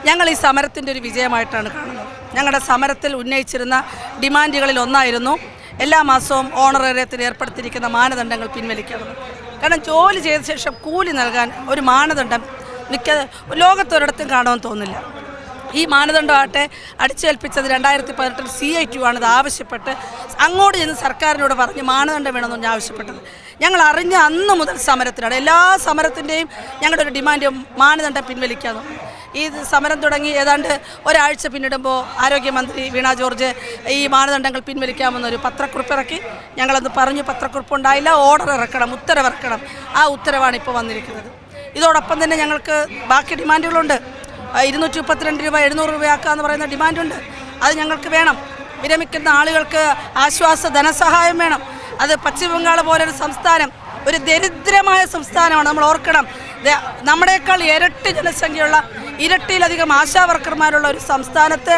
ഞങ്ങൾ ഈ സമരത്തിൻ്റെ ഒരു വിജയമായിട്ടാണ് കാണുന്നത്. ഞങ്ങളുടെ സമരത്തിൽ ഉന്നയിച്ചിരുന്ന ഡിമാൻഡുകളിൽ ഒന്നായിരുന്നു എല്ലാ മാസവും ഓണറേറിയത്തിന് ഏർപ്പെടുത്തിയിരിക്കുന്ന മാനദണ്ഡങ്ങൾ പിൻവലിക്കണം. കാരണം ജോലി ചെയ്ത ശേഷം കൂലി നൽകാൻ ഒരു മാനദണ്ഡം ലോകത്തൊരിടത്തും കാണുമെന്ന് തോന്നുന്നില്ല. ഈ മാനദണ്ഡമാകട്ടെ അടിച്ചേൽപ്പിച്ചത് 2018 CIT ആണിത് ആവശ്യപ്പെട്ട് അങ്ങോട്ട് ചെന്ന് സർക്കാരിനോട് പറഞ്ഞ് മാനദണ്ഡം വേണമെന്ന് ആവശ്യപ്പെട്ടത്. ഞങ്ങൾ അറിഞ്ഞ അന്ന് മുതൽ സമരത്തിനാണ്. എല്ലാ സമരത്തിൻ്റെയും ഞങ്ങളുടെ ഒരു ഡിമാൻഡ് മാനദണ്ഡം പിൻവലിക്കാമെന്ന്. ഈ സമരം തുടങ്ങി ഏതാണ്ട് ഒരാഴ്ച പിന്നിടുമ്പോൾ ആരോഗ്യമന്ത്രി വീണ ജോർജ് ഈ മാനദണ്ഡങ്ങൾ പിൻവലിക്കാമെന്നൊരു പത്രക്കുറിപ്പ് ഇറക്കി. ഞങ്ങളത് പറഞ്ഞു, പത്രക്കുറിപ്പ് ഉണ്ടായില്ല, ഓർഡർ ഇറക്കണം, ഉത്തരവിറക്കണം. ആ ഉത്തരവാണ് ഇപ്പോൾ വന്നിരിക്കുന്നത്. ഇതോടൊപ്പം തന്നെ ഞങ്ങൾക്ക് ബാക്കി ഡിമാൻഡുകളുണ്ട്. 232 രൂപ 700 രൂപയാക്കാമെന്ന് പറയുന്ന ഡിമാൻഡുണ്ട്. അത് ഞങ്ങൾക്ക് വേണം. വിരമിക്കുന്ന ആളുകൾക്ക് ആശ്വാസ ധനസഹായം വേണം. അത് പശ്ചിമ ബംഗാൾ പോലൊരു സംസ്ഥാനം, ഒരു ദരിദ്രമായ സംസ്ഥാനമാണ്. നമ്മൾ ഓർക്കണം, നമ്മുടേക്കാൾ ഇരട്ടി ജനസംഖ്യയുള്ള, ഇരട്ടിയിലധികം ആശാ വർക്കർമാരുള്ള ഒരു സംസ്ഥാനത്ത്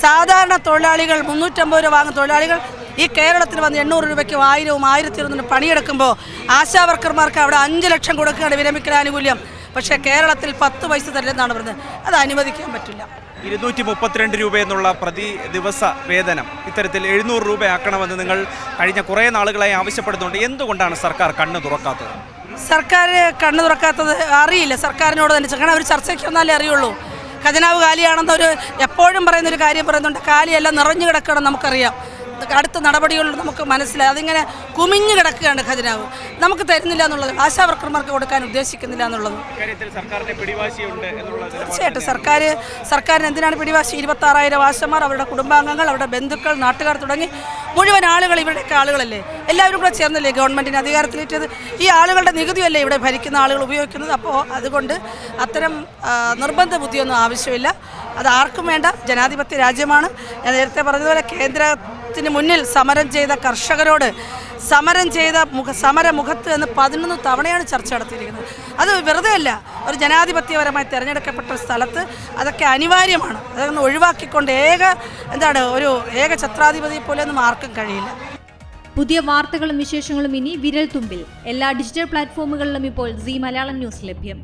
സാധാരണ തൊഴിലാളികൾ 350 രൂപ വാങ്ങുന്ന തൊഴിലാളികൾ ഈ കേരളത്തിൽ വന്ന് 800 രൂപയ്ക്കും 1000-ഉം 1200 പണിയെടുക്കുമ്പോൾ ആശാ വർക്കർമാർക്ക് അവിടെ 5 ലക്ഷം കൊടുക്കുകയാണ് വിരമിക്കൽ ആനുകൂല്യം. പക്ഷേ കേരളത്തിൽ 10 പൈസ തരില്ലെന്നാണ് പറഞ്ഞത്. അത് അനുവദിക്കാൻ പറ്റില്ല. 232 രൂപ എന്നുള്ള പ്രതി ദിവസ വേതനം ഇത്തരത്തിൽ 700 രൂപയാക്കണമെന്ന് നിങ്ങൾ കഴിഞ്ഞ കുറേ നാളുകളായി ആവശ്യപ്പെടുന്നുണ്ട്. എന്തുകൊണ്ടാണ് സർക്കാർ കണ്ണ് തുറക്കാത്തത്? സർക്കാർ കണ്ണ് തുറക്കാത്തത് അറിയില്ല. സർക്കാരിനോട് തന്നെ കാരണം അവർ ചർച്ചയ്ക്ക് വന്നാലേ അറിയുള്ളൂ. ഖജനാവ് കാലിയാണെന്നൊരു എപ്പോഴും പറയുന്നൊരു കാര്യം പറയുന്നുണ്ട്. കാലിയെല്ലാം നിറഞ്ഞു കിടക്കണം നമുക്കറിയാം. അടുത്ത നടപടികൾ നമുക്ക് മനസ്സിലായി. അതിങ്ങനെ കുമിഞ്ഞു കിടക്കുകയാണ് ഖജനാവ്. നമുക്ക് തരുന്നില്ല എന്നുള്ളത്, ആശാ വർക്കർമാർക്ക് കൊടുക്കാൻ ഉദ്ദേശിക്കുന്നില്ല എന്നുള്ളത്. തീർച്ചയായിട്ടും സർക്കാരിന് എന്തിനാണ് പിടിവാശി? 26,000 ആശമാർ, അവരുടെ കുടുംബാംഗങ്ങൾ, അവരുടെ ബന്ധുക്കൾ, നാട്ടുകാർ തുടങ്ങി മുഴുവൻ ആളുകൾ ഇവരുടെയൊക്കെ ആളുകളല്ലേ. എല്ലാവരും കൂടെ ചേർന്നല്ലേ ഗവൺമെൻറ്റിന് അധികാരത്തിലേറ്റത്. ഈ ആളുകളുടെ നികുതിയല്ലേ ഇവിടെ ഭരിക്കുന്ന ആളുകൾ ഉപയോഗിക്കുന്നത്. അപ്പോൾ അതുകൊണ്ട് അത്തരം നിർബന്ധ ബുദ്ധിയൊന്നും ആവശ്യമില്ല. അത് ആർക്കും വേണ്ട. ജനാധിപത്യ രാജ്യമാണ്. ഞാൻ നേരത്തെ പറഞ്ഞതുപോലെ കേന്ദ്രത്തിന് മുന്നിൽ സമരം ചെയ്ത കർഷകരോട് സമരം ചെയ്ത സമരമുഖത്ത് എന്ന് 11 തവണയാണ് ചർച്ച നടത്തിയിരിക്കുന്നത്. അത് വെറുതെ അല്ല. ഒരു ജനാധിപത്യപരമായി തിരഞ്ഞെടുക്കപ്പെട്ട സ്ഥലത്ത് അതൊക്കെ അനിവാര്യമാണ്. അതൊന്ന് ഒഴിവാക്കിക്കൊണ്ട് ഒരു ഏക ഛത്രാധിപതിയെ പോലെയൊന്നും ആർക്കും കഴിയില്ല. പുതിയ വാർത്തകളും വിശേഷങ്ങളും ഇനി വിരൽ തുമ്പിൽ. എല്ലാ ഡിജിറ്റൽ പ്ലാറ്റ്ഫോമുകളിലും ഇപ്പോൾ സീ മലയാളം ന്യൂസ് ലഭ്യം.